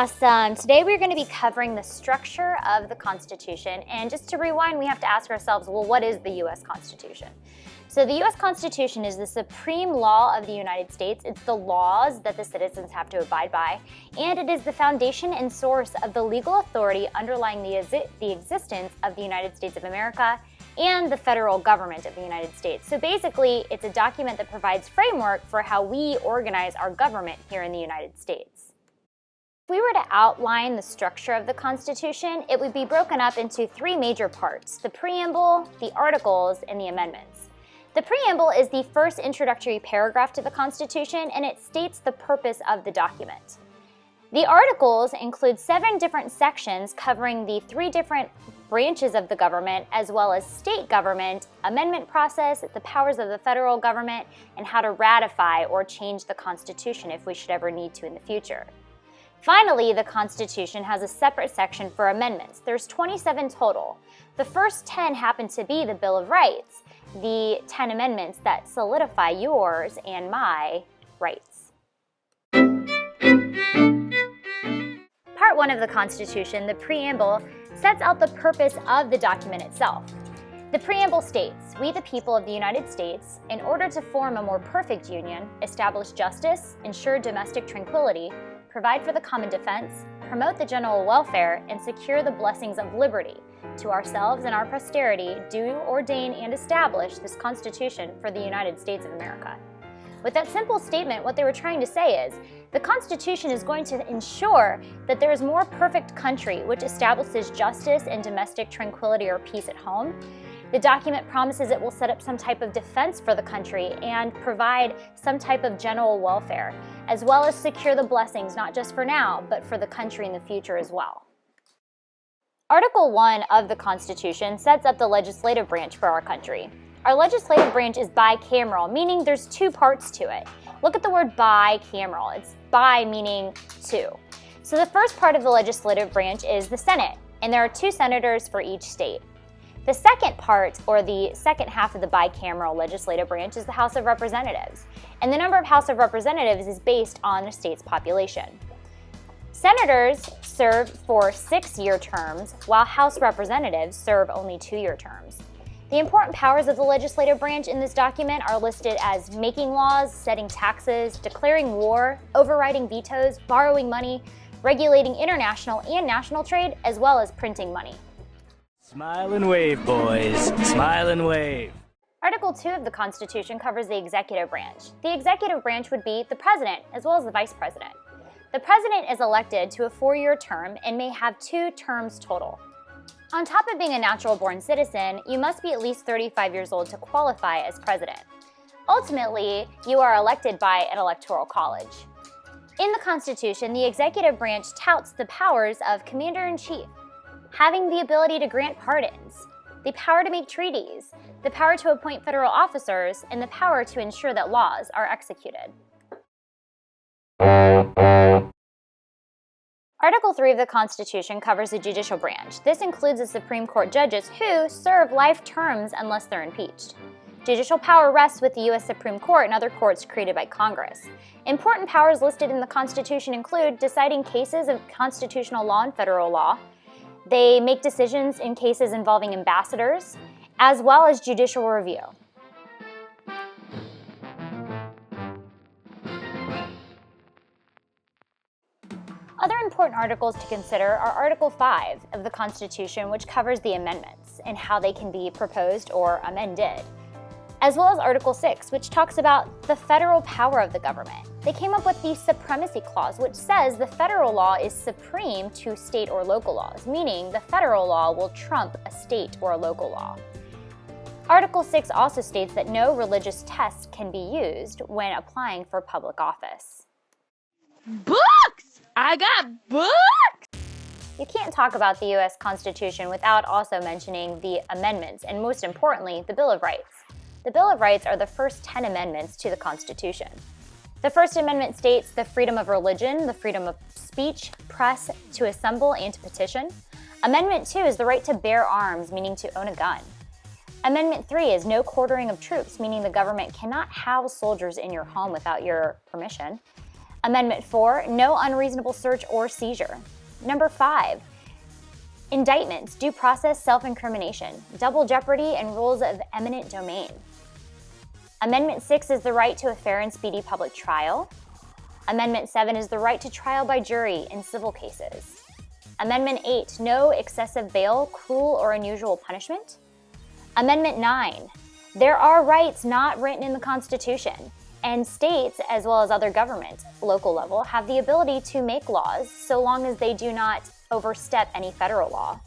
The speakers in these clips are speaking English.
Awesome. Today we're going to be covering the structure of the Constitution. And just to rewind, we have to ask ourselves, well, what is the U.S. Constitution? So the U.S. Constitution is the supreme law of the United States. It's the laws that the citizens have to abide by, and it is the foundation and source of the legal authority underlying the existence of the United States of America and the federal government of the United States. So basically, it's a document that provides framework for how we organize our government here in the United States. If we were to outline the structure of the Constitution, it would be broken up into three major parts: the preamble, the articles, and the amendments. The preamble is the first introductory paragraph to the Constitution, and it states the purpose of the document. The articles include 7 different sections covering the 3 different branches of the government, as well as state government, amendment process, the powers of the federal government, and how to ratify or change the Constitution if we should ever need to in the future. Finally, the Constitution has a separate section for amendments. There's 27 total. The first 10 happen to be the Bill of Rights, the 10 amendments that solidify yours and my rights. Part 1 of the Constitution, the preamble, sets out the purpose of the document itself. The preamble states, "We the people of the United States, in order to form a more perfect union, establish justice, ensure domestic tranquility, provide for the common defense, promote the general welfare, and secure the blessings of liberty, to ourselves and our posterity, do ordain and establish this Constitution for the United States of America." With that simple statement, what they were trying to say is, the Constitution is going to ensure that there is a more perfect country which establishes justice and domestic tranquility or peace at home. The document promises it will set up some type of defense for the country and provide some type of general welfare, as well as secure the blessings not just for now, but for the country in the future as well. Article 1 of the Constitution sets up the legislative branch for our country. Our legislative branch is bicameral, meaning there's 2 parts to it. Look at the word bicameral. It's bi meaning 2. So the first part of the legislative branch is the Senate, and there are 2 senators for each state. The second part, or the second half of the bicameral legislative branch, is the House of Representatives, and the number of House of Representatives is based on the state's population. Senators serve for 6-year terms, while House Representatives serve only 2-year terms. The important powers of the legislative branch in this document are listed as making laws, setting taxes, declaring war, overriding vetoes, borrowing money, regulating international and national trade, as well as printing money. Smile and wave, boys. Smile and wave. Article 2 of the Constitution covers the executive branch. The executive branch would be the president, as well as the vice president. The president is elected to a 4-year term and may have 2 terms total. On top of being a natural-born citizen, you must be at least 35 years old to qualify as president. Ultimately, you are elected by an electoral college. In the Constitution, the executive branch touts the powers of commander-in-chief, having the ability to grant pardons, the power to make treaties, the power to appoint federal officers, and the power to ensure that laws are executed. Article 3 of the Constitution covers the judicial branch. This includes the Supreme Court judges who serve life terms unless they're impeached. Judicial power rests with the U.S. Supreme Court and other courts created by Congress. Important powers listed in the Constitution include deciding cases of constitutional law and federal law. They make decisions in cases involving ambassadors, as well as judicial review. Other important articles to consider are Article 5 of the Constitution, which covers the amendments and how they can be proposed or amended, as well as Article 6, which talks about the federal power of the government. They came up with the Supremacy Clause, which says the federal law is supreme to state or local laws, meaning the federal law will trump a state or a local law. Article 6 also states that no religious tests can be used when applying for public office. Books! I got books! You can't talk about the U.S. Constitution without also mentioning the amendments, and most importantly, the Bill of Rights. The Bill of Rights are the first 10 amendments to the Constitution. The First Amendment states the freedom of religion, the freedom of speech, press, to assemble and to petition. Amendment 2 is the right to bear arms, meaning to own a gun. Amendment 3 is no quartering of troops, meaning the government cannot house soldiers in your home without your permission. Amendment 4, no unreasonable search or seizure. Number 5, indictments, due process, self-incrimination, double jeopardy, and rules of eminent domain. Amendment 6 is the right to a fair and speedy public trial. Amendment 7 is the right to trial by jury in civil cases. Amendment 8, no excessive bail, cruel or unusual punishment. Amendment 9, there are rights not written in the Constitution, and states, as well as other governments, local level, have the ability to make laws so long as they do not overstep any federal law.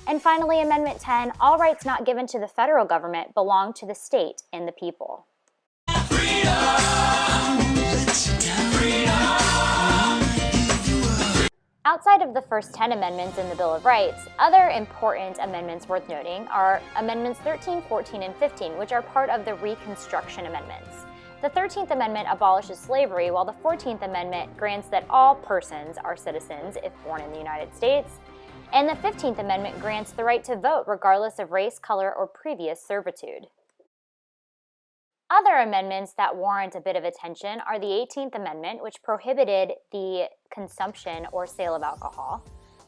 And finally, Amendment 10, all rights not given to the federal government belong to the state and the people. Outside of the first 10 amendments in the Bill of Rights, other important amendments worth noting are Amendments 13, 14, and 15, which are part of the Reconstruction Amendments. The 13th Amendment abolishes slavery, while the 14th Amendment grants that all persons are citizens if born in the United States, and the 15th Amendment grants the right to vote regardless of race, color, or previous servitude. Other amendments that warrant a bit of attention are the 18th Amendment, which prohibited the consumption or sale of alcohol,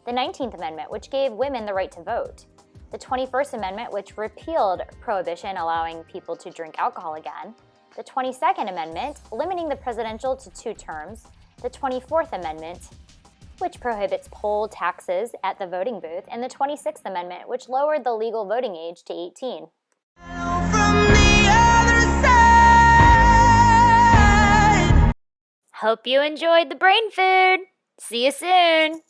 the 19th Amendment, which gave women the right to vote, the 21st Amendment, which repealed prohibition allowing people to drink alcohol again, the 22nd Amendment, limiting the presidential to 2 terms, the 24th Amendment, which prohibits poll taxes at the voting booth, and the 26th Amendment, which lowered the legal voting age to 18. Hope you enjoyed the brain food. See you soon.